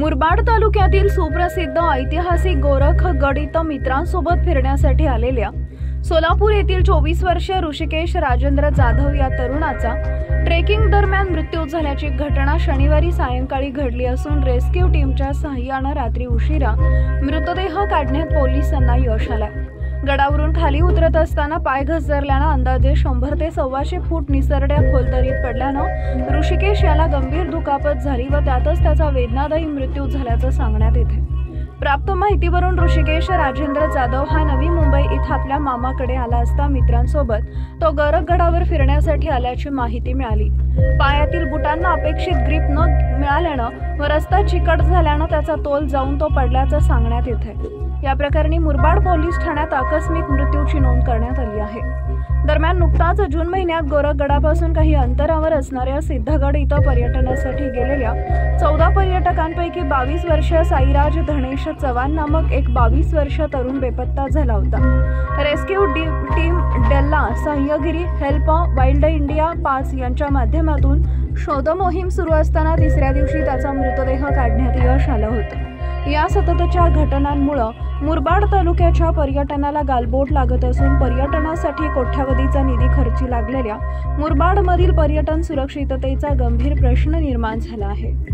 मुरबाड तालुक्यातील सुप्रसिद्ध ऐतिहासिक गोरखगड इथं मित्रांसोबत फिरण्यासाठी आलेल्या सोलापूर येथील 24 वर्षीय ऋषिकेश राजेंद्र जाधव या तरुणाचा ट्रेकिंग दरम्यान मृत्यू झाल्याची घटना शनिवारी सायंकाळी घडली असून रेस्क्यू टीमच्या सहाय्याने रात्री उशिरा मृतदेह काढण्यात पोलिसांना यश आलं। गडावरून खाली उतरत असताना पाय घसरल्याने अंदाजे 100 ते 125 फूट निसरड्या खोल दरीत पडल्याने ऋषिकेश याला गंभीर दुखापत झाली व त्यातच त्याचा वेदनादायी मृत्यू झाल्याचं सांगण्यात येते। प्राप्त माहितीवरून ऋषिकेश राजेंद्र जाधव हा नवी मुंबई इथं आपल्या मामाकडे आला असता मित्रांसोबत तो गोरखगडावर फिरण्यासाठी आल्याची माहिती मिळाली। पायातील बुटांना अपेक्षित ग्रिप न मिळाल्याने व रस्ता चिकट झाल्याने त्याचा तोल जाऊन तो पडल्याचं सांगण्यात येते। या प्रकरणी मुरबाड पोलीस ठाण्यात आकस्मिक मृत्यूची नोंद करण्यात आली आहे। दरम्यान नुकताच जून महिन्यात गोरखगडापासून काही अंतरावर असणाऱ्या सिद्धगड इथं पर्यटनासाठी गेलेल्या 14 पर्यटकांपैकी 22 वर्षीय साईराज धनेश चव्हाण नामक एक 22 वर्षीय तरुण बेपत्ता झाला होता। रेस्क्यू टीम डेल्ला सह्यागिरी हेल्प वाइल्ड इंडिया 5 यांच्या माध्यमातून शोध मोहीम सुरू असताना तिसऱ्या दिवशी त्याचा मृतदेह काढण्यात यश आलं होतं। या सततच्या घटनांमुळे मुरबाड तालुक्याच्या पर्यटनाला गालबोट लागत असून पर्यटनासाठी कोट्यावधीचा निधी खर्ची लागलेल्या मुरबाडमधील पर्यटन सुरक्षिततेचा गंभीर प्रश्न निर्माण झाला आहे।